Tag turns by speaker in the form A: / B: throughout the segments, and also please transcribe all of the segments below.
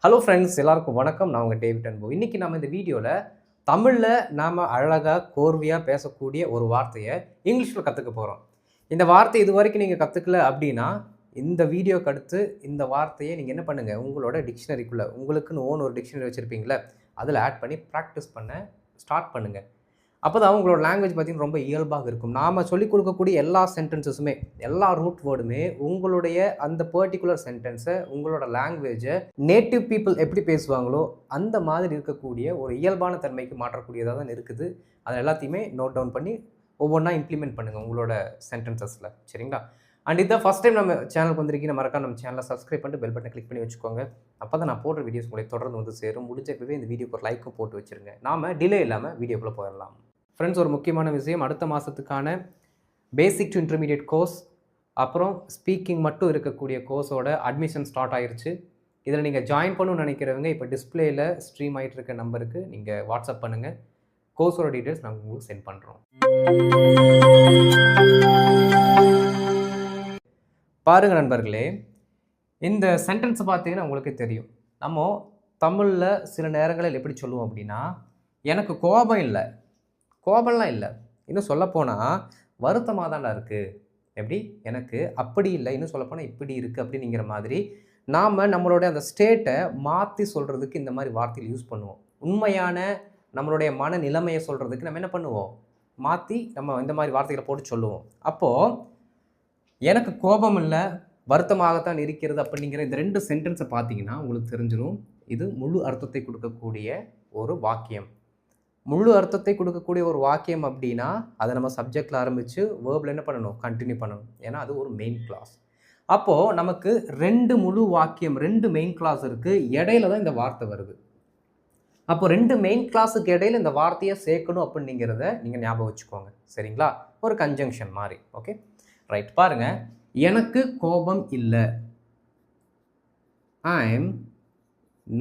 A: Hello friends, எல்லாருக்கும் வணக்கம். நான் உங்கள் டேவிட் அன்பு. இன்னைக்கு நம்ம இந்த வீடியோவில் தமிழில் நாம் அழகாக கோர்வையாக பேசக்கூடிய ஒரு வார்த்தையை இங்கிலீஷில் கற்றுக்க போகிறோம். இந்த வார்த்தை இது வரைக்கும் நீங்கள் கற்றுக்கல அப்படின்னா இந்த வீடியோக்கு அடுத்து இந்த வார்த்தையை நீங்கள் என்ன பண்ணுங்கள், உங்களோட டிக்ஷனரிக்குள்ளே உங்களுக்குன்னு ஒரு டிக்ஷனரி வச்சுருப்பீங்களே அதில் ஆட் பண்ணி ப்ராக்டிஸ் பண்ண ஸ்டார்ட் பண்ணுங்கள். அப்போ தான் உங்களோட லாங்குவேஜ் பார்த்திங்கன்னா ரொம்ப இயல்பாக இருக்கும். நாம் சொல்லிக் கொடுக்கக்கூடிய எல்லா சென்டென்சஸுமே, எல்லா ரூட் வேர்டுமே உங்களுடைய அந்த பர்டிகுலர் சென்டென்ஸை, உங்களோட லாங்குவேஜை நேட்டிவ் பீப்புள் எப்படி பேசுவாங்களோ அந்த மாதிரி இருக்கக்கூடிய ஒரு இயல்பான தன்மைக்கு மாற்றக்கூடியதாக தான் இருக்குது. அதை எல்லாத்தையுமே நோட் டவுன் பண்ணி ஒவ்வொன்றா இம்ப்ளிமெண்ட் பண்ணுங்கள் உங்களோட சென்டென்சஸில். சரிங்களா? அண்ட் இதான் ஃபஸ்ட் டைம் நம்ம சேனலுக்கு வந்திருக்கீங்க, மறக்காம நம்ம சேனலை சப்ஸ்கிரைப் பண்ணிட்டு பெல் பட்டனை கிளிக் பண்ணி வச்சுக்கோங்க. அப்போ தான் நான் போடுற வீடியோஸ் உங்களை தொடர்ந்து வந்து சேரும். முடிஞ்சப்பவே இந்த வீடியோக்கு ஒரு லைக்கும் போட்டு வச்சுருங்க. நாம் டிலே இல்லாமல் வீடியோக்குள்ளே போயிடலாம். ஃப்ரெண்ட்ஸ், ஒரு முக்கியமான விஷயம், அடுத்த மாதத்துக்கான பேசிக் டு இன்டர்மீடியட் கோர்ஸ் அப்புறம் ஸ்பீக்கிங் மட்டும் இருக்கக்கூடிய கோர்ஸோட அட்மிஷன் ஸ்டார்ட் ஆகிருச்சு. இதில் நீங்கள் ஜாயின் பண்ணணும்னு நினைக்கிறவங்க இப்போ டிஸ்பிளேயில் ஸ்ட்ரீம் ஆகிட்டு இருக்க நம்பருக்கு நீங்கள் வாட்ஸ்அப் பண்ணுங்கள். கோர்ஸோட டீட்டெயில்ஸ் நாங்கள் உங்களுக்கு சென்ட் பண்ணுறோம். பாருங்கள் நண்பர்களே, இந்த சென்டென்ஸை பார்த்தீங்கன்னா உங்களுக்கு தெரியும். நம்ம தமிழில் சில நேரங்களில் எப்படி சொல்லுவோம் அப்படின்னா, எனக்கு கோபம் இல்லை, கோபம்லாம் இல்லை, இன்னும் சொல்லப்போனால் வருத்தமாக தான்டா இருக்குது. எப்படி? எனக்கு அப்படி இல்லை, இன்னும் சொல்லப்போனால் இப்படி இருக்குது அப்படிங்கிற மாதிரி நாம் நம்மளுடைய அந்த ஸ்டேட்டை மாற்றி சொல்கிறதுக்கு இந்த மாதிரி வார்த்தைகள் யூஸ் பண்ணுவோம். உண்மையான நம்மளுடைய மன நிலைமையை சொல்கிறதுக்கு நம்ம என்ன பண்ணுவோம், மாற்றி நம்ம இந்த மாதிரி வார்த்தைகளை போட்டு சொல்லுவோம். அப்போது எனக்கு கோபம் இல்லை, வருத்தமாகத்தான் இருக்கிறது அப்படிங்கிற இந்த ரெண்டு சென்டென்ஸை பார்த்தீங்கன்னா உங்களுக்கு தெரிஞ்சிடும் இது முழு அர்த்தத்தை கொடுக்கக்கூடிய ஒரு வாக்கியம். முழு அர்த்தத்தை கொடுக்கக்கூடிய ஒரு வாக்கியம் அப்படின்னா அதை நம்ம சப்ஜெக்டில் ஆரம்பித்து வேர்பில் என்ன பண்ணணும், கண்டினியூ பண்ணணும். ஏன்னா அது ஒரு மெயின் கிளாஸ். அப்போது நமக்கு ரெண்டு முழு வாக்கியம், ரெண்டு மெயின் கிளாஸ் இருக்குது, இடையில தான் இந்த வார்த்தை வருது. அப்போ ரெண்டு மெயின் கிளாஸுக்கு இடையில இந்த வார்த்தையை சேர்க்கணும் அப்படிங்கிறத நீங்கள் ஞாபகம் வச்சுக்கோங்க. சரிங்களா? ஒரு கன்ஜங்ஷன் மாதிரி. Okay, right. பாருங்கள், எனக்கு கோபம் இல்லை, I am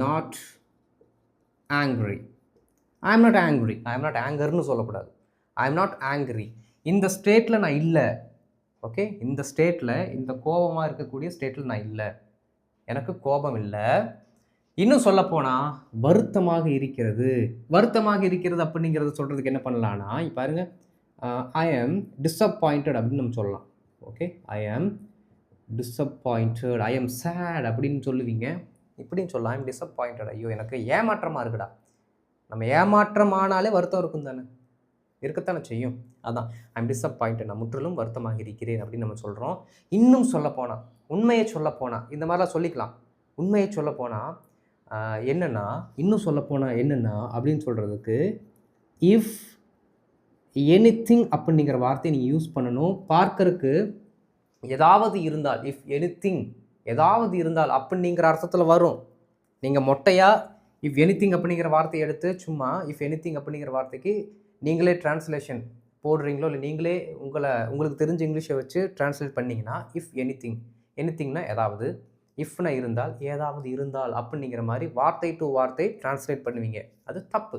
A: not angry. I am not angry. I am not ஆங்கர்னு சொல்லக்கூடாது. I am not angry. இந்த ஸ்டேட்டில் நான் இல்லை. ஓகே, இந்த ஸ்டேட்டில், இந்த கோபமாக இருக்கக்கூடிய ஸ்டேட்டில் நான் இல்லை, எனக்கு கோபம் இல்லை. இன்னும் சொல்லப்போனால் வருத்தமாக இருக்கிறது. வருத்தமாக இருக்கிறது அப்படிங்கிறத சொல்கிறதுக்கு என்ன பண்ணலான்னா, இப்போ பாருங்க, ஐ எம் டிஸப்பாயிண்டட் அப்படின்னு நம்ம சொல்லலாம். Okay, I am disappointed, I am chat அப்படின்னு சொல்லுவீங்க. இப்படின்னு சொல்லலாம், ஐ எம் டிஸப்பாயிண்டட். ஐயோ எனக்கு ஏமாற்றமாக இருக்குடா. நம்ம ஏமாற்றமானாலே வருத்தம் இருக்கும் தானே, இருக்கத்தானே செய்யும். அதான் ஐ எம் டிஸப்பாயிண்டட், நான் முற்றிலும் வருத்தமாக இருக்கிறேன் அப்படின்னு நம்ம சொல்கிறோம். இன்னும் சொல்லப்போனால், உண்மையை சொல்லப்போனால், இந்த மாதிரிலாம் சொல்லிக்கலாம். உண்மையை சொல்லப்போனால் என்னென்னா, இன்னும் சொல்லப்போனால் என்னென்னா அப்படின்னு சொல்கிறதுக்கு இஃப் எனிதிங் அப்படிங்கிற வார்த்தையை நீங்கள் யூஸ் பண்ணணும். பார்க்கறதுக்கு ஏதாவது இருந்தால், இஃப் எனிதிங் ஏதாவது இருந்தால் அப்படிங்கிற அர்த்தத்தில் வரும். நீங்கள் மொட்டையாக இஃப் எனிதிங் அப்படிங்கிற வார்த்தையை எடுத்து சும்மா இஃப் எனிதிங் அப்படிங்கிற வார்த்தைக்கு நீங்களே டிரான்ஸ்லேஷன் போடுறீங்களோ, இல்லை நீங்களே உங்களுக்கு தெரிஞ்ச இங்கிலீஷை வச்சு டிரான்ஸ்லேட் பண்ணிங்கன்னா இஃப் எனிதிங், எனிதிங்னா ஏதாவது, இஃப்னா இருந்தால், ஏதாவது இருந்தால் அப்படிங்கிற மாதிரி வார்த்தை டு வார்த்தை டிரான்ஸ்லேட் பண்ணுவீங்க. அது தப்பு.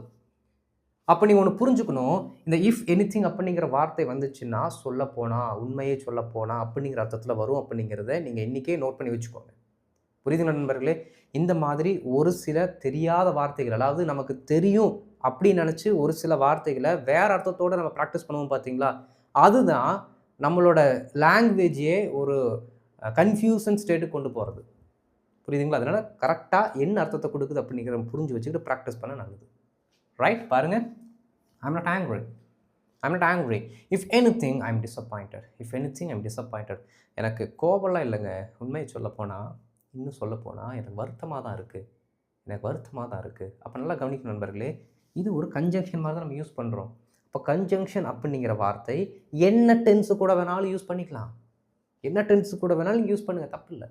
A: அப்போ நீங்கள் ஒன்று புரிஞ்சுக்கணும், இந்த இஃப் எனிதிங் அப்படிங்கிற வார்த்தை வந்துச்சுன்னா சொல்லப்போனால், உண்மையை சொல்லப்போனால் அப்படிங்கிற அர்த்தத்தில் வரும் அப்படிங்கிறத நீங்கள் இன்றைக்கே நோட் பண்ணி வச்சுக்கோங்க. புரியுதுங்க நண்பர்களே? இந்த மாதிரி ஒரு சில தெரியாத வார்த்தைகள், அதாவது நமக்கு தெரியும் அப்படின்னு நினச்சி ஒரு சில வார்த்தைகளை வேறு அர்த்தத்தோடு நம்ம ப்ராக்டிஸ் பண்ணுவோம் பார்த்தீங்களா, அதுதான் நம்மளோட லாங்குவேஜே ஒரு கன்ஃபியூஷன் ஸ்டேட்டுக்கு கொண்டு போகிறது. புரியுதுங்களா? அதனால் கரெக்டாக என்ன அர்த்தத்தை கொடுக்குது அப்படிங்கிற புரிஞ்சு வச்சுக்கிட்டு ப்ராக்டிஸ் பண்ண நல்லது. ரைட்? பாருங்கள், ஐ am not angry, I am not angry. If anything I am disappointed, if anything I am disappointed. எனக்கு கோபம்லாம் இல்லைங்க, உண்மையை சொல்லப்போனால், இன்னும் சொல்லப்போனால் எனக்கு வருத்தமாக தான் இருக்குது, எனக்கு வருத்தமாக தான் இருக்குது. அப்போ நல்லா கவனிக்கணும் நண்பர்களே, இது ஒரு கன்ஜங்ஷன் மாதிரி தான் நம்ம யூஸ் பண்ணுறோம். இப்போ கன்ஜங்ஷன் அப்படிங்கிற வார்த்தை என்ன டென்ஸு கூட வேணாலும் யூஸ் பண்ணிக்கலாம், என்ன டென்ஸு கூட வேணாலும் யூஸ் பண்ணுங்கள், தப்பு இல்லை.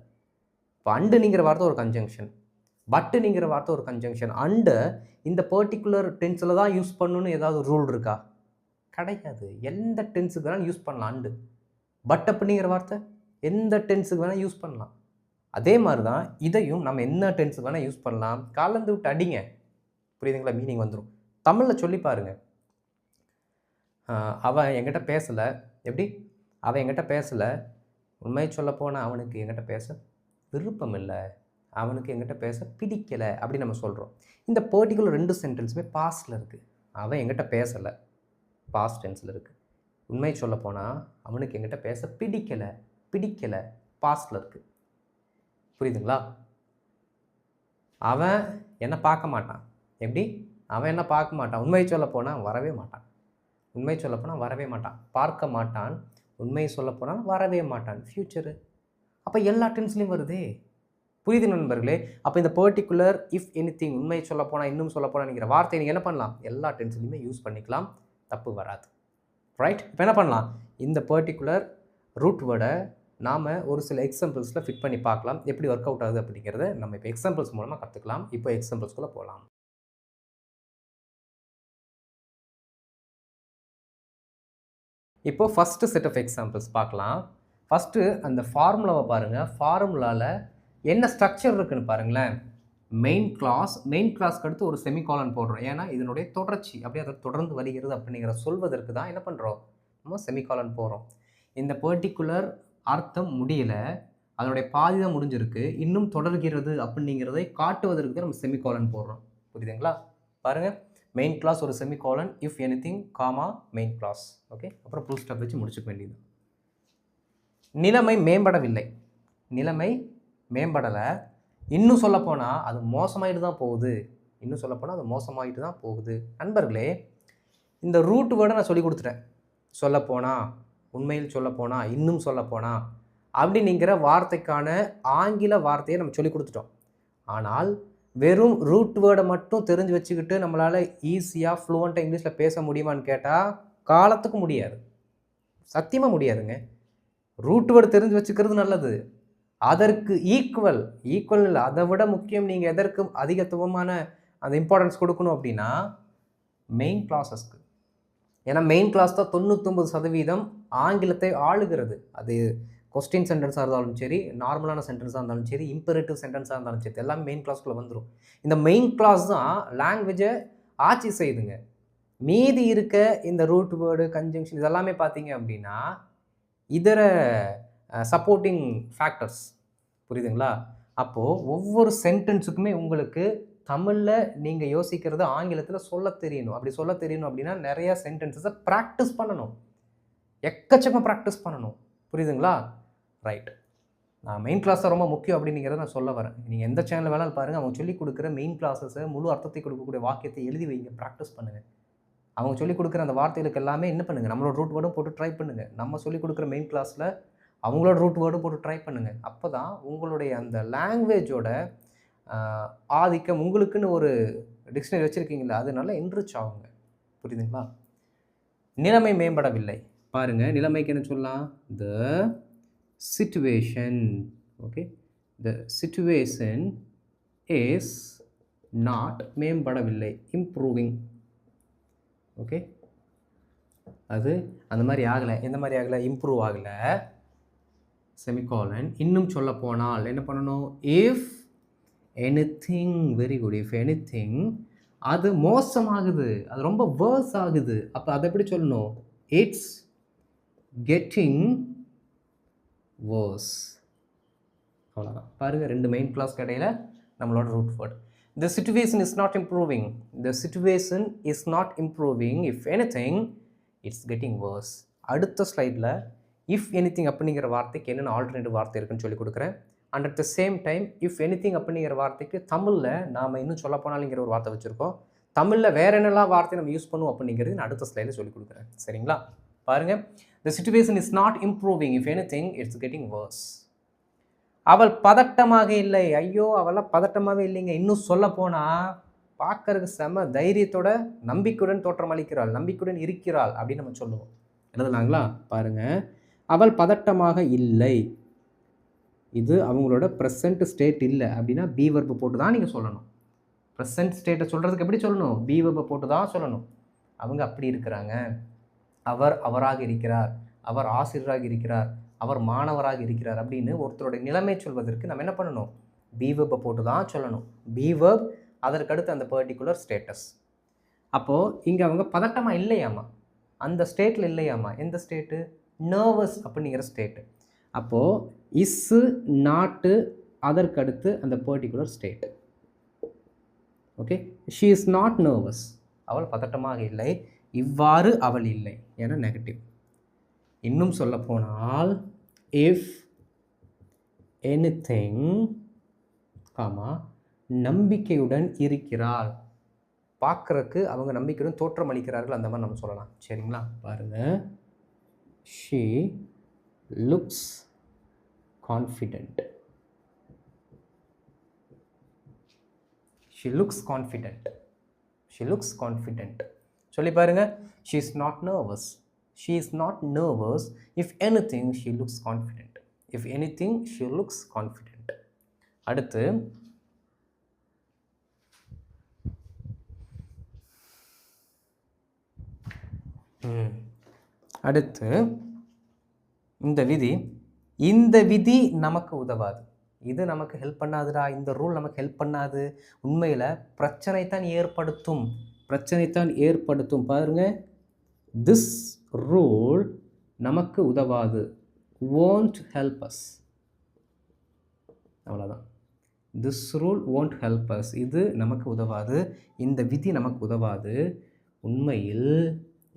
A: இப்போ அண்டுங்கிற வார்த்தை ஒரு கன்ஜங்ஷன், பட்டுங்கிற வார்த்தை ஒரு கன்ஜங்ஷன். அண்டு இந்த பர்டிகுலர் டென்ஸில் தான் யூஸ் பண்ணணுன்னு ஏதாவது ரூல் இருக்கா? கிடையாது. எந்த டென்ஸுக்கு வேணாலும் யூஸ் பண்ணலாம். அண்டு பட் அப்படிங்கிற வார்த்தை எந்த டென்ஸுக்கு வேணால் யூஸ் பண்ணலாம். அதே மாதிரி தான் இதையும் நம்ம என்ன டென்ஸுக்கு வேணால் யூஸ் பண்ணலாம். கலந்து விட்டு அடிங்க, புரியுதுங்களா? மீனிங் வந்துடும். தமிழில் சொல்லி பாருங்கள், அவன் என்கிட்ட பேசலை. எப்படி? அவன் என்கிட்ட பேசலை, உண்மையை சொல்லப்போனால் அவனுக்கு என்கிட்ட பேச விருப்பம் இல்லை அவனுக்கு எங்கிட்ட பேச பிடிக்கலை அப்படி நம்ம சொல்கிறோம். இந்த பர்டிகுலர் 2 சென்டென்ஸுமே பாஸ்டில் இருக்குது. அவன் எங்கிட்ட பேசலை, பாஸ்ட் டென்ஸில் இருக்குது. உண்மை சொல்ல போனால் அவனுக்கு எங்கிட்ட பேச பிடிக்கலை பாஸ்டில் இருக்குது. புரியுதுங்களா? அவன் என்னை பார்க்க மாட்டான். எப்படி? அவன் என்ன பார்க்க மாட்டான். உண்மை சொல்ல போனால் வரவே மாட்டான். உண்மை சொல்ல போனால் வரவே மாட்டான். பார்க்க மாட்டான். உண்மை சொல்ல போனால் வரவே மாட்டான். ஃப்யூச்சரு. அப்போ எல்லா டென்ஸ்லையும் வருதே. புரியுது நண்பர்களே? அப்போ இந்த பர்டிகுலர் இஃப் எனிதிங், உண்மை சொல்ல போனால், இன்னும் சொல்ல போனால்ங்கிற வார்த்தையை நீங்கள் என்ன பண்ணலாம்? எல்லா டென்ஸ்லையுமே யூஸ் பண்ணிக்கலாம், தப்பு வராது. ரைட்? இப்போ என்ன பண்ணலாம்? இந்த பர்டிகுலர் ரூட் வேர்டை நாம் ஒரு சில எக்ஸாம்பிள்ஸில் ஃபிட் பண்ணி பார்க்கலாம், எப்படி ஒர்க் அவுட் ஆகுது அப்படிங்கிறத நம்ம இப்போ எக்ஸாம்பிள்ஸ் மூலமாக கற்றுக்கலாம். இப்போ எக்ஸாம்பிள்ஸ்குள்ளே போகலாம். இப்போது ஃபஸ்ட்டு செட் ஆஃப் எக்ஸாம்பிள்ஸ் பார்க்கலாம். ஃபஸ்ட்டு அந்த ஃபார்முலாவை பாருங்கள். ஃபார்முலாவில் என்ன ஸ்ட்ரக்சர் இருக்குதுன்னு பாருங்களேன். மெயின் கிளாஸ்க்கு அடுத்து ஒரு செமிகாலன் போடுறோம். ஏன்னா இதனுடைய தொடர்ச்சி அப்படியே அதை தொடர்ந்து வருகிறது அப்படிங்கிற சொல்வதற்கு தான் என்ன பண்ணுறோம், நம்ம செமிகாலன் போடுறோம். இந்த பர்டிகுலர் அர்த்தம் முடியலை, அதனுடைய பாதி தான் முடிஞ்சிருக்கு, இன்னும் தொடர்கிறது அப்படிங்கிறதை காட்டுவதற்கு தான் நம்ம செமிகாலன் போடுறோம். புரியுதுங்களா? பாருங்கள், மெயின் கிளாஸ் ஒரு semicolon, if anything comma main clause. Okay, அப்புறம் ஃபுல் ஸ்டாப் வச்சு முடிச்சுக்க வேண்டியது. நிலைமை மேம்படவில்லை, நிலைமை மேம்படலை, இன்னும் சொல்லப்போனால் அது மோசமாயிட்டு தான் போகுது, இன்னும் சொல்லப்போனால் அது மோசமாயிட்டு தான் போகுது. நண்பர்களே, இந்த ரூட் வேர்டை நான் சொல்லி கொடுத்துட்டேன். சொல்லப்போனால், உண்மையில் சொல்லப்போனால், இன்னும் சொல்லப்போனால் அப்படிங்கிற வார்த்தைக்கான ஆங்கில வார்த்தையை நம்ம சொல்லி கொடுத்துட்டோம். ஆனால் வெறும் ரூட் வேர்டை மட்டும் தெரிஞ்சு வச்சுக்கிட்டு நம்மளால் ஈஸியாக ஃப்ளூவெண்ட்டாக இங்கிலீஷில் பேச முடியுமான்னு கேட்டால் காலத்துக்கு முடியாது, சத்தியமாக முடியாதுங்க. ரூட் வேர்டு தெரிஞ்சு வச்சுக்கிறது நல்லது. அதற்கு ஈக்குவல் இல்லை, அதை விட முக்கியம், நீங்கள் எதற்கு அதிகத்துவமான அந்த இம்பார்ட்டன்ஸ் கொடுக்கணும் அப்படின்னா மெயின் கிளாஸஸ்க்கு. ஏன்னா மெயின் கிளாஸ் தான் 99% ஆங்கிலத்தை ஆளுகிறது. அது கொஸ்டின் சென்டென்ஸாக இருந்தாலும் சரி, நார்மலான சென்டென்ஸாக இருந்தாலும் சரி, இம்பரேட்டிவ் சென்டென்ஸாக இருந்தாலும் சரி, எல்லாமே மெயின் கிளாஸ்க்குள்ளே வந்துடும். இந்த மெயின் கிளாஸ் தான் லாங்குவேஜை ஆட்சி செய்யுதுங்க. மீதி இருக்க இந்த ரூட் வேர்டு, கன்ஜங்ஷன் இதெல்லாமே பார்த்தீங்க அப்படின்னா இதர சப்போர்ட்டிங் ஃபேக்டர்ஸ். புரியுதுங்களா? அப்போது ஒவ்வொரு சென்டென்ஸுக்குமே உங்களுக்கு தமிழில் நீங்கள் யோசிக்கிறது ஆங்கிலத்தில் சொல்ல தெரியணும். அப்படி சொல்ல தெரியணும் அப்படின்னா நிறையா சென்டென்சஸை ப்ராக்டிஸ் பண்ணணும், எக்கச்சக்கம் ப்ராக்டிஸ் பண்ணணும். புரியுதுங்களா? ரைட். நான் மெயின் கிளாஸை ரொம்ப முக்கியம் அப்படிங்கிறத நான் சொல்ல வரேன். நீங்கள் எந்த சேனல் வேணாலும் பாருங்கள், அவங்க சொல்லிக் கொடுக்குற மெயின் கிளாஸஸை முழு அர்த்தத்தை கொடுக்கக்கூடிய வாக்கியத்தை எழுதி வைங்க, ப்ராக்டிஸ் பண்ணுங்கள். அவங்க சொல்லிக் கொடுக்குற அந்த வார்த்தைகளுக்கு எல்லாமே என்ன பண்ணுங்கள், நம்மளோட ரூட் வேர்டும் போட்டு ட்ரை பண்ணுங்கள். நம்ம சொல்லிக் கொடுக்குற மெயின் கிளாஸில் அவங்களோட ரூட் வேர்டும் போட்டு ட்ரை பண்ணுங்கள். அப்போ தான் உங்களுடைய அந்த லாங்குவேஜோட ஆதிக்கம், உங்களுக்குன்னு ஒரு டிக்ஷனரி வச்சுருக்கீங்களா, அது நல்லா என்ரிச் ஆகுங்க. புரியுதுங்களா? நிலைமை மேம்படவில்லை. பாருங்கள், நிலைமைக்கு என்ன சொல்லலாம்? The situation. Okay, the situation is not மேம்படவில்லை, இம்ப்ரூவிங். ஓகே, அது அந்த மாதிரி ஆகலை. எந்த மாதிரி ஆகலை? இம்ப்ரூவ் ஆகலை. செமிகாலன். இன்னும் சொல்ல போனால் என்ன பண்ணணும்? If anything, very good, if anything அது மோசமாகுது, அது ரொம்ப வேர்ஸ் ஆகுது, அப்போ அதை எப்படி சொல்லணும்? It's getting worse. அவ்வளோதான். பாருங்கள், 2 மெயின் கிளாஸ் இடையில நம்மளோட root word. The situation is not improving. The situation is not improving. If anything, it's getting worse. அடுத்த ஸ்லைடில் இஃப் எனிதிங் அப்படிங்கிற வார்த்தைக்கு என்னென்ன ஆல்டர்னேட்டிவ் வார்த்தை இருக்குன்னு சொல்லி கொடுக்குறேன். And at the same time if anything அப்படிங்கிற வார்த்தைக்கு தமிழில் நாம் இன்னும் சொல்ல போனாலுங்கிற ஒரு வார்த்தை வச்சுருக்கோம். தமிழில் வேறு என்னெல்லாம் வார்த்தை நம்ம யூஸ் பண்ணுவோம் அப்படிங்கிறது நான் அடுத்த ஸ்லைடில் சொல்லி கொடுக்குறேன். சரிங்களா? பாருங்கள், the situation is not improving. If anything, it's getting worse. அவள் பதட்டமாக இல்லை. ஐயோ, அவளாம் பதட்டமாகவே இல்லைங்க. இன்னும் சொல்ல போனால் பார்க்கறதுக்கு செம தைரியத்தோட நம்பிக்கையுடன் தோற்றம் அளிக்கிறாள், நம்பிக்கையுடன் இருக்கிறாள் அப்படின்னு நம்ம சொல்லுவோம். எழுதுனாங்களா? பாருங்கள், அவள் பதட்டமாக இல்லை, இது அவங்களோட ப்ரெசண்ட் ஸ்டேட் இல்லை அப்படின்னா பி வெர்பை போட்டு தான் நீங்கள் சொல்லணும். ப்ரெசண்ட் ஸ்டேட்டை சொல்கிறதுக்கு எப்படி சொல்லணும்? பி வெர்பை போட்டு தான் சொல்லணும். அவங்க அப்படி இருக்கிறாங்க, அவர் அவராக இருக்கிறார், அவர் ஆசிரியராக இருக்கிறார், அவர் மாணவராக இருக்கிறார் அப்படின்னு ஒருத்தருடைய நிலைமை சொல்வதற்கு நம்ம என்ன பண்ணணும்? பி வெர்பை போட்டு தான் சொல்லணும். பி வெர்ப், அதற்கடுத்து அந்த பர்டிகுலர் ஸ்டேட்டஸ். அப்போது இங்கே அவங்க பதட்டமாக இல்லையாமா, அந்த ஸ்டேட்டில் இல்லையாமா. எந்த ஸ்டேட்டு? நர்வஸ் அப்படிங்கிற ஸ்டேட்டு. அப்போது இஸ்ஸு, நாட்டு, அதற்கடுத்து அந்த particular state. Okay, she is not nervous, அவள் பதட்டமாக இல்லை, இவ்வாறு அவள் இல்லை என நெகட்டிவ். இன்னும் சொல்ல போனால் இஃப் எனிதிங் நம்பிக்கையுடன் இருக்கிறாள், பார்க்குறக்கு அவங்க நம்பிக்கையுடன் தோற்றம் அளிக்கிறார்கள், அந்த மாதிரி நம்ம சொல்லலாம். சரிங்களா, பாருங்க, she looks confident, she looks confident, she looks confident. சொல்லி பாருங்க, she is not nervous, she is not nervous, if anything she looks confident, if anything she looks confident. அடுத்து அடுத்து இந்த விதி நமக்கு உதவாது, இது நமக்கு ஹெல்ப் பண்ணாதுடா, இந்த ரூல் நமக்கு ஹெல்ப் பண்ணாது, உண்மையில் பிரச்சனை தான் ஏற்படுத்தும். பாருங்க, திஸ் ரூல் நமக்கு உதவாது, won't help us, அவ்வளோதான். This rule won't help us, இது நமக்கு உதவாது, இந்த விதி நமக்கு உதவாது. உண்மையில்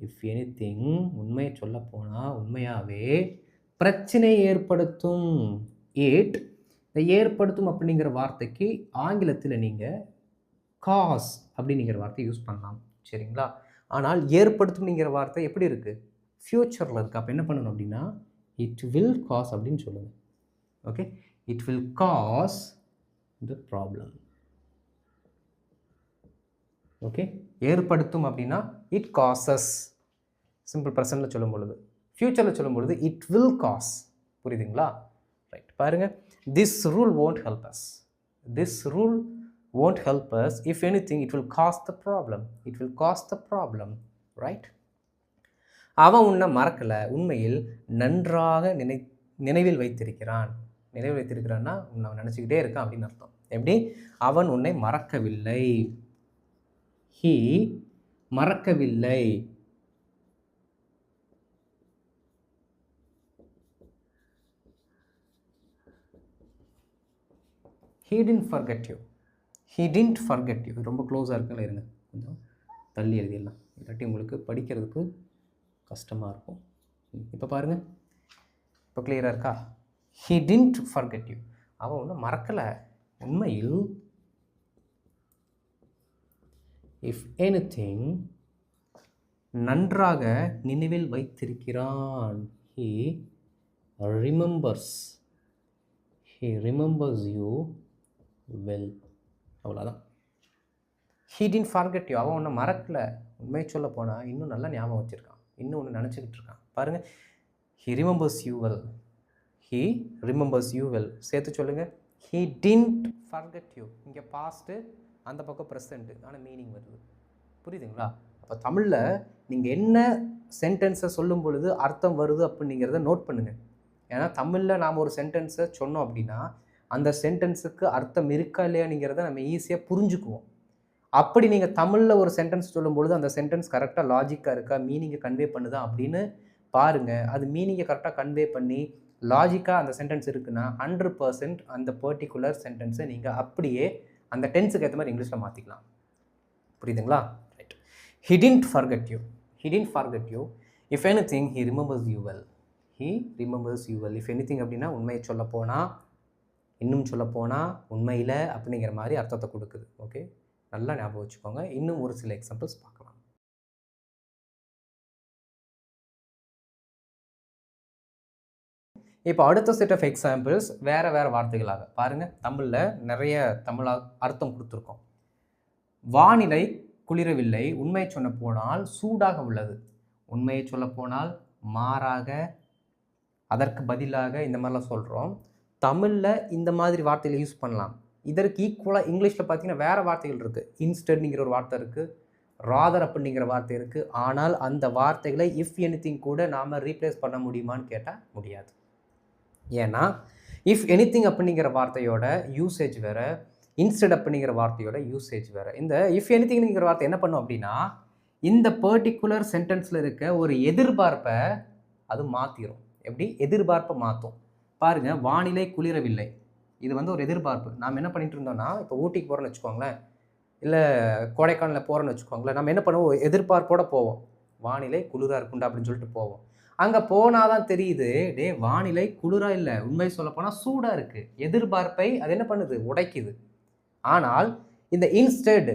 A: இஃப் எனிதிங், உண்மையை சொல்ல போனால் உண்மையாகவே பிரச்சனை ஏற்படுத்தும். இந்த ஏற்படுத்தும் அப்படிங்கிற வார்த்தைக்கு ஆங்கிலத்தில் நீங்கள் காஸ் அப்படிங்கிற வார்த்தை யூஸ் பண்ணலாம். சரிங்களா, ஆனால் ஏற்படுத்தும்ங்கிற வார்த்தை எப்படி இருக்குது, ஃப்யூச்சரில் இருக்குது. அப்போ என்ன பண்ணணும் அப்படின்னா இட் வில் காஸ் அப்படின்னு சொல்லுங்கள். Okay, it will cause the problem. Okay, ஏற்படுத்தும் அப்படின்னா இட் காசஸ், சிம்பிள் ப்ரெசன்ட்டில் சொல்லும் பொழுது. ஃப்யூச்சரில் சொல்லும் பொழுது இட் வில் காஸ். புரியுதுங்களா? ரைட், பாருங்கள், this rule won't help us, this rule won't help us, if anything it will cause the problem, it will cause the problem, right? அவன் உன்னை மறக்கலை, உண்மையில் நன்றாக நினைவில் வைத்திருக்கிறான். நினைவில் வைத்திருக்கிறான்னா உன்னை நினச்சிக்கிட்டே இருக்கான் அப்படின்னு அர்த்தம். எப்படி, அவன் உன்னை மறக்கவில்லை, he மறக்கவில்லை. he didn't forget you, he didn't forget you. ரொம்ப க்ளோஸாக இருக்குல்ல, இருங்க கொஞ்சம் தள்ளி எழுதிடலாம், இல்லாட்டி உங்களுக்கு படிக்கிறதுக்கு கஷ்டமாக இருக்கும். இப்போ பாருங்கள், இப்போ கிளியராக இருக்கா? he didn't forget you, அவன் ஒன்றும் மறக்கலை, உண்மையில் if anything நன்றாக நினைவில் வைத்திருக்கிறான், he remembers you well. அவ்வளோதான். he didn't forget you, அவன் ஒன்றும் மறக்கலை, உண்மையை சொல்ல போனால் இன்னும் நல்லா ஞாபகம் வச்சுருக்கான், இன்னும் ஒன்று நினச்சிக்கிட்டு இருக்கான். பாருங்கள், he remembers you well, he remembers you well. சேர்த்து சொல்லுங்கள், he didn't forget you. இங்கே பாஸ்ட்டு, அந்த பக்கம் ப்ரெசண்ட்டு, ஆனால் மீனிங் வருது. புரியுதுங்களா? அப்போ தமிழில் நீங்கள் என்ன சென்டென்ஸை சொல்லும் பொழுது அர்த்தம் வருது அப்படிங்கிறத நோட் பண்ணுங்கள். ஏன்னா தமிழில் நாம் ஒரு சென்டென்ஸை சொன்னோம் அப்படின்னா அந்த சென்டென்ஸுக்கு அர்த்தம் இருக்கா இல்லையாங்கிறத நம்ம ஈஸியாக புரிஞ்சுக்குவோம். அப்படி நீங்கள் தமிழில் ஒரு சென்டென்ஸ் சொல்லும்பொழுது அந்த சென்டென்ஸ் கரெக்டாக லாஜிக்காக இருக்கா, மீனிங்கை கன்வே பண்ணுதா அப்படின்னு பாருங்கள். அது மீனிங்கை கரெக்டாக கன்வே பண்ணி லாஜிக்காக அந்த சென்டென்ஸ் இருக்குன்னா 100% அந்த பர்டிகுலர் சென்டென்ஸை நீங்கள் அப்படியே அந்த டென்ஸுக்கு ஏற்ற மாதிரி இங்கிலீஷில் மாற்றிக்கலாம். புரியுதுங்களா? Right. he didn't forget you, if anything he remembers you well, he remembers you well. if anything அப்படின்னா உண்மையை சொல்ல போனால், இன்னும் சொல்ல போனால் உண்மையில் அப்படிங்கிற மாதிரி அர்த்தத்தை கொடுக்குது. ஓகே, நல்லா ஞாபகம் வச்சுக்கோங்க. இன்னும் ஒரு சில எக்ஸாம்பிள்ஸ் பார்க்கலாம். இப்போ அடுத்த செட் ஆஃப் எக்ஸாம்பிள்ஸ் வேறு வார்த்தைகளாக பாருங்கள். தமிழில் நிறைய அர்த்தம் கொடுத்துருக்கோம். வானிலை குளிரவில்லை, உண்மையை சொன்ன போனால் சூடாக உள்ளது, உண்மையை சொல்ல போனால் மாறாக, அதற்கு பதிலாக, இந்த மாதிரிலாம் சொல்கிறோம். தமிழில் இந்த மாதிரி வார்த்தைகளை யூஸ் பண்ணலாம். இதற்கு ஈக்குவலாக இங்கிலீஷில் பார்த்தீங்கன்னா வேறு வார்த்தைகள் இருக்குது. இன்ஸ்டன்ட்ங்கிற ஒரு வார்த்தை இருக்குது, ராதர் அப்படிங்கிற வார்த்தை இருக்குது. ஆனால் அந்த வார்த்தைகளை இஃப் எனிதிங் கூட நாம் ரீப்ளேஸ் பண்ண முடியுமான்னு கேட்டால் முடியாது. ஏன்னா இஃப் எனிதிங் அப்படிங்கிற வார்த்தையோட யூசேஜ் வேறு, இன்ஸ்டெட் அப்படிங்கிற வார்த்தையோட யூசேஜ் வேறு. இந்த இஃப் எனிதிங்ங்கிற வார்த்தை என்ன பண்ணும் அப்படின்னா இந்த பர்டிகுலர் சென்டென்ஸில் இருக்க ஒரு எதிர்பார்ப்பை அது மாற்றிடும். எப்படி எதிர்பார்ப்பை மாற்றும் பாருங்கள். வானிலை குளிரவில்லை, இது வந்து ஒரு எதிர்பார்ப்பு. நாம் என்ன பண்ணிட்டு இருந்தோம்னா, இப்போ ஊட்டிக்கு போகிறோன்னு வச்சுக்கோங்களேன், இல்லை கொடைக்கானலில் போகிறோன்னு வச்சுக்கோங்களேன், நம்ம என்ன பண்ணுவோம், எதிர்பார்ப்போடு போவோம். வானிலை குளிராக இருக்குண்டா அப்படின்னு சொல்லிட்டு போவோம். அங்கே போனால் தான் தெரியுது, டே வானிலை குளிராக இல்லை, உண்மை சொல்லப்போனால் சூடாக இருக்குது. எதிர்பார்ப்பை அது என்ன பண்ணுது, உடைக்குது. ஆனால் இந்த இன்ஸ்டெட்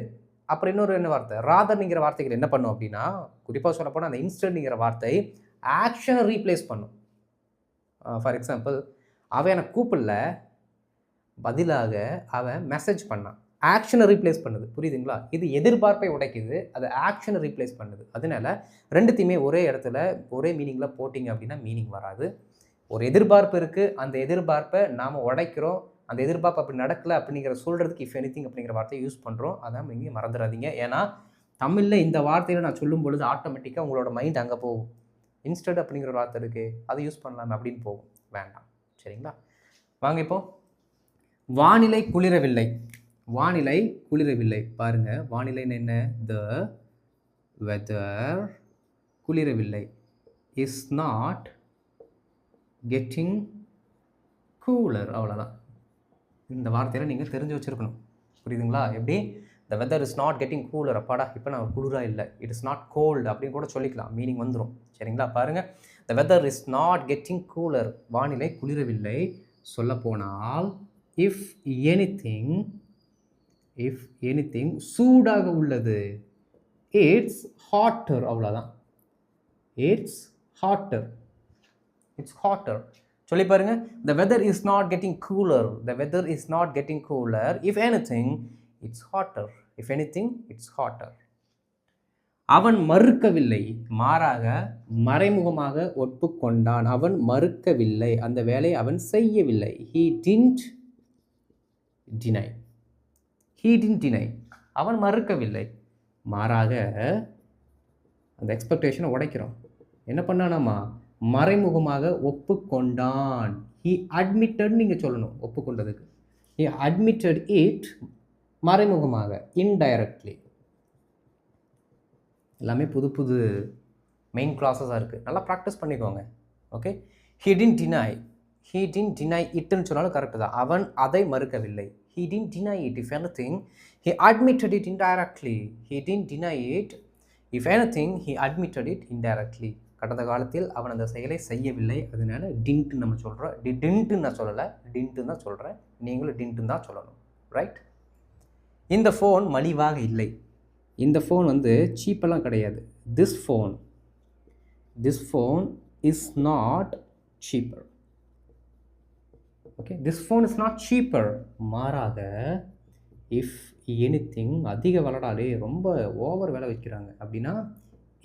A: அப்புறம் இன்னொரு என்ன வார்த்தை, ராதர்ங்கிற வார்த்தைகள் என்ன பண்ணும் அப்படின்னா, குறிப்பாக சொல்லப்போனால் அந்த இன்ஸ்டெட்ங்கிற வார்த்தை ஆக்ஷனை ரீப்ளேஸ் பண்ணும். ஃபார் எக்ஸாம்பிள், அவன் எனக்கு கூப்பிடல, பதிலாக அவன் மெசேஜ் பண்ணான். ஆக்ஷனை ரீப்ளேஸ் பண்ணுது. புரியுதுங்களா? இது எதிர்பார்ப்பை உடைக்குது, அது ஆக்ஷனை ரீப்ளேஸ் பண்ணுது. அதனால ரெண்டுத்தையுமே ஒரே இடத்துல ஒரே மீனிங்கில் போட்டிங்க அப்படின்னா மீனிங் வராது. ஒரு எதிர்பார்ப்பு இருக்குது, அந்த எதிர்பார்ப்பை நாம் உடைக்கிறோம், அந்த எதிர்பார்ப்பு அப்படி நடக்கலை அப்படிங்கிற சொல்கிறதுக்கு இஃப் எனிதிங் அப்படிங்கிற வார்த்தையை யூஸ் பண்ணுறோம். அதான் நீங்கள் மறந்துடாதீங்க. ஏன்னா தமிழில் இந்த வார்த்தையில் நான் சொல்லும் பொழுது ஆட்டோமேட்டிக்காக உங்களோட மைண்ட் அங்கே போகும். இன்ஸ்டெட் அப்படிங்கிற ஒரு வார்த்தை இருக்குது, அதை யூஸ் பண்ணலாமே அப்படின்னு போகும். வேண்டாம். சரிங்களா? வாங்க இப்போ வானிலை குளிரவில்லை. வானிலை குளிரவில்லை. பாருங்க, வானிலைன்னு என்ன, த வெதர் குளிரவில்லை, இஸ் நாட் கெட்டிங் கூலர். அவ்வளோதான். இந்த வார்த்தையில் நீங்கள் தெரிஞ்சு வச்சுருக்கணும். புரியுதுங்களா? எப்படி, the weather is not getting cooler. அப்பாடா இப்போ நான் குளிராக இல்லை, இட் இஸ் நாட் கோல்டு அப்படின்னு கூட சொல்லிக்கலாம், மீனிங் வந்துடும். சரிங்களா? பாருங்கள், the weather is not getting cooler, வானிலை குளிரவில்லை. சொல்லப்போனால் இஃப் எனிதிங் சூடாக உள்ளது, இட்ஸ் ஹாட்டர். அவ்வளோதான். It's hotter. சொல்லி பாருங்க, the weather is not getting cooler, the weather is not getting cooler, if anything it's hotter. அவன் மறுக்கவில்லை, மாறாக மறைமுகமாக ஒப்புக்கொண்டான். அவன் மறுக்கவில்லை, அந்த வேலையை அவன் செய்யவில்லை. he didn't deny. அவன் மறுக்கவில்லை, மாறாக அந்த எக்ஸ்பெக்டேஷனை உடைக்கிறோம். என்ன பண்ணானாமா, மறைமுகமாக ஒப்புக்கொண்டான். he admitted நீங்கள் சொல்லணும் ஒப்புக்கொண்டதுக்கு. he admitted it மறைமுகமாக, indirectly. எல்லாமே புது புது மெயின் கிளாஸஸாக இருக்குது, நல்லா ப்ராக்டிஸ் பண்ணிக்கோங்க. ஓகே, he didn't deny itன்னு சொன்னாலும் கரெக்டு தான். அவன் அதை மறுக்கவில்லை. he didn't deny it. if anything he admitted it indirectly. he didn't deny it. if anything he admitted it indirectly. கடந்த காலத்தில் அவன் அந்த செயலை செய்யவில்லை, அதனால டின்ட்டு நம்ம சொல்கிறோம். டின்ட்டு நான் சொல்லலை, டின்ட்டு தான் சொல்கிறேன், நீங்களும் டின்ட்டு தான் சொல்லணும். ரைட்? இந்த ஃபோன் மலிவாக இல்லை. இந்த ஃபோன் வந்து சீப்பெல்லாம் கிடையாது. This phone is not cheaper. Okay, this phone is not cheaper. மாறாக இஃப் எனிதிங், அதிக விலடாலே ரொம்ப ஓவர் விலை வைக்கிறாங்க அப்படின்னா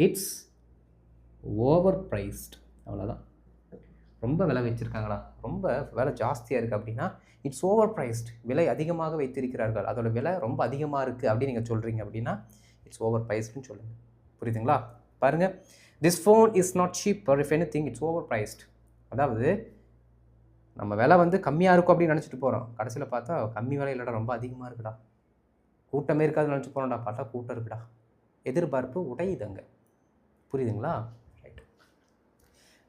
A: இட்ஸ் ஓவர் ப்ரைஸ்ட். அவ்வளோதான். ரொம்ப விலை வச்சுருக்காங்களா, ரொம்ப விலை ஜாஸ்தியாக இருக்குது அப்படின்னா இட்ஸ் ஓவர் ப்ரைஸ்ட். விலை அதிகமாக வைத்திருக்கிறார்கள், அதோட விலை ரொம்ப அதிகமாக இருக்குது அப்படின்னு நீங்கள் சொல்கிறீங்க அப்படின்னா இட்ஸ் ஓவர் ப்ரைஸ்டுன்னு சொல்லுங்கள். புரியுதுங்களா? பாருங்கள், this phone is not cheaper, if anything it's over prized. அதாவது நம்ம விலை வந்து கம்மியாக இருக்கும் அப்படின்னு நினச்சிட்டு போகிறோம், கடைசியில் பார்த்தா கம்மி விலை இல்லைடா, ரொம்ப அதிகமாக இருக்குடா. கூட்டமே இருக்காதுன்னு நினச்சி போகிறோம்டா, பார்த்தா கூட்டம் இருக்குடா. எதிர்பார்ப்பு உடையுதுங்க. புரியுதுங்களா? ரைட்.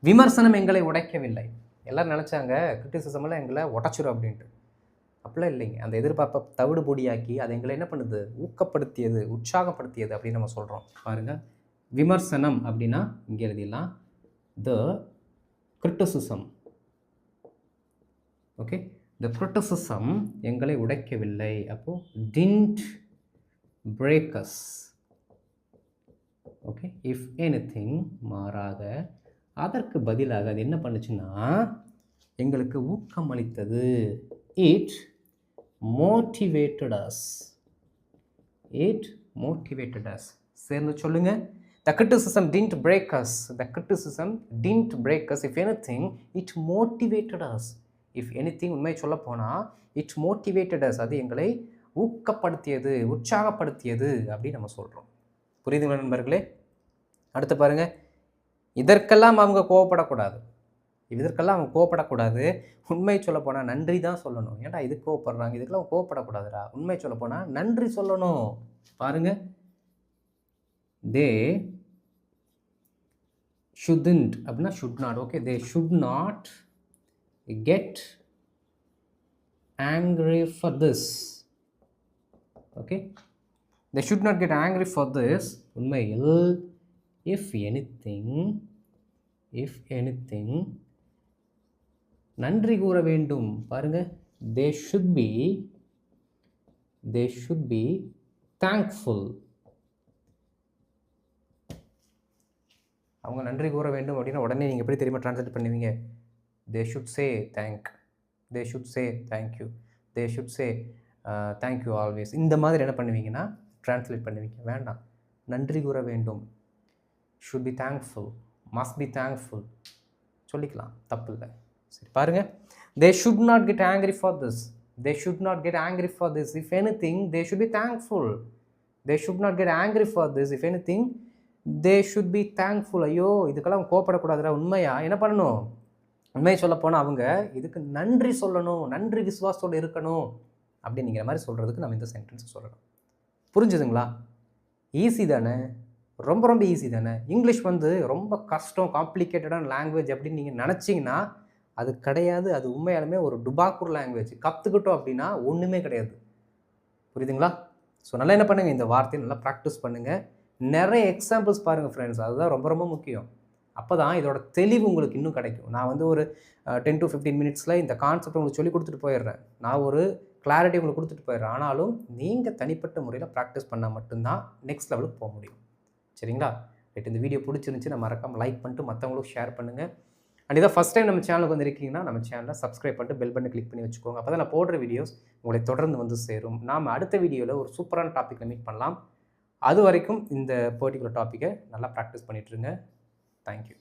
A: விமர்சனம் எங்களை உடைக்கவில்லை. எல்லோரும் நினச்சாங்க கிரிட்டிசிசமெல்லாம் எங்களை உடைச்சிடும் அப்படின்ட்டு. அப்படிலாம் இல்லைங்க. அந்த எதிர்பார்ப்பை தவிடு பொடியாக்கி அதை எங்களை என்ன பண்ணுது, ஊக்கப்படுத்தியது, உற்சாகப்படுத்தியது அப்படின்னு நம்ம சொல்கிறோம். பாருங்கள், விமர்சனம் அப்படின்னா இங்கே எழுதிடலாம், the criticism. Okay, the criticism எங்களை உடைக்கவில்லை. அப்போது didn't break us. Okay, if anything, மாறாக, அதற்கு பதிலாக அது என்ன பண்ணுச்சுன்னா எங்களுக்கு ஊக்கம் அளித்தது. It motivated us. சேர்ந்து சொல்லுங்க, the criticism didn't break us. the criticism didn't break us. if anything it motivated us. if anything, உண்மை சொல்ல போனால் it motivated us, அது எங்களை ஊக்கப்படுத்தியது, உற்சாகப்படுத்தியது அப்படின்னு நம்ம சொல்கிறோம். புரியுதுங்களா நண்பர்களே? அடுத்து பாருங்கள், இதற்கெல்லாம் அவங்க கோவப்படக்கூடாது. உண்மை சொல்ல போனால் நன்றி தான் சொல்லணும். ஏன்டா இதுக்கு கோவப்படுறாங்க, இதுக்கெல்லாம் கோவப்படக்கூடாதுடா. உண்மை சொல்ல போனால் நன்றி சொல்லணும். பாருங்க, தே ஷுட்ன்ட் அப்படின்னா should not. Okay, they should not get angry for this. Okay, they should not get angry for this. உண்மையில் if anything நன்றி கூற வேண்டும். பாருங்க, they should be thankful. அவங்க நன்றி கூற வேண்டும் அப்படின்னா உடனே நீங்கள் எப்படி தெரியுமா ட்ரான்ஸ்லேட் பண்ணுவீங்க? they should say thank you, they should say thank you always. இந்த மாதிரி என்ன பண்ணுவீங்கன்னா ட்ரான்ஸ்லேட் பண்ணுவீங்க. வேண்டாம், நன்றி கூற வேண்டும், should be thankful, must be thankful சொல்லிக்கலாம், தப்பு இல்லை. சரி பாருங்க, they should not get angry for this. If anything they should be thankful. They should not get angry for this. If anything they should be thankful. ஐயோ இதுக்கெல்லாம் கோபப்படக்கூடாதுடா. உண்மையா என்ன பண்ணணும்? உண்மையை சொல்ல போனால் அவங்க இதுக்கு நன்றி சொல்லணும், நன்றி விசுவாசத்தோடு இருக்கணும் அப்படிங்கிற மாதிரி சொல்கிறதுக்கு நம்ம இந்த சென்டென்ஸ் சொல்லணும். புரிஞ்சுதுங்களா? ஈஸி தானே, ரொம்ப ரொம்ப ஈஸி தானே. இங்கிலீஷ் ரொம்ப கஷ்டம், காம்ப்ளிகேட்டடான லாங்குவேஜ் அப்படின்னு நீங்கள் நினச்சிங்கன்னா அது கிடையாது. அது உண்மையாலுமே ஒரு டுபாக்கூர் லாங்குவேஜ். கற்றுக்கிட்டோம் அப்படின்னா ஒன்றுமே கிடையாது. புரியுதுங்களா? ஸோ நல்லா என்ன பண்ணுங்கள், இந்த வார்த்தையை நல்லா ப்ராக்டிஸ் பண்ணுங்கள். நிறைய எக்ஸாம்பிள்ஸ் பாருங்கள் ஃப்ரெண்ட்ஸ், அதுதான் ரொம்ப ரொம்ப முக்கியம். அப்போ தான் இதோட தெளிவு உங்களுக்கு இன்னும் கிடைக்கும். நான் ஒரு 10 to 15 மினிட்ஸில் இந்த கான்செப்ட் உங்களுக்கு சொல்லி கொடுத்துட்டு போயிடுறேன். நான் ஒரு கிளாரிட்டி உங்களுக்கு கொடுத்துட்டு போயிடுறேன். ஆனாலும் நீங்கள் தனிப்பட்ட முறையில் ப்ராக்டிஸ் பண்ணால் மட்டும்தான் நெக்ஸ்ட் லெவலுக்கு போக முடியும். சரிங்களா? ரைட், இந்த வீடியோ பிடிச்சிருந்துச்சுன்னா மறக்காமல் லைக் பண்ணிட்டு மற்றவங்களுக்கு ஷேர் பண்ணுங்கள். அண்ட் இதான் ஃபஸ்ட் டைம் நம்ம சேனலுக்கு வந்திருக்கீங்கன்னா நம்ம சேனலை சப்ஸ்கிரைப் பண்ணிட்டு பெல் பட்டன் கிளிக் பண்ணி வச்சுக்கோங்க. அப்போ தான் நான் போடுற வீடியோஸ் உங்களை தொடர்ந்து சேரும். நாம் அடுத்த வீடியோவில் ஒரு சூப்பரான டாப்பிக்கில் மீட் பண்ணலாம். அது வரைக்கும் இந்த பர்டிகுலர் டாப்பிக்கை நல்லா ப்ராக்டிஸ் பண்ணிகிட்ருங்க. தேங்க்யூ.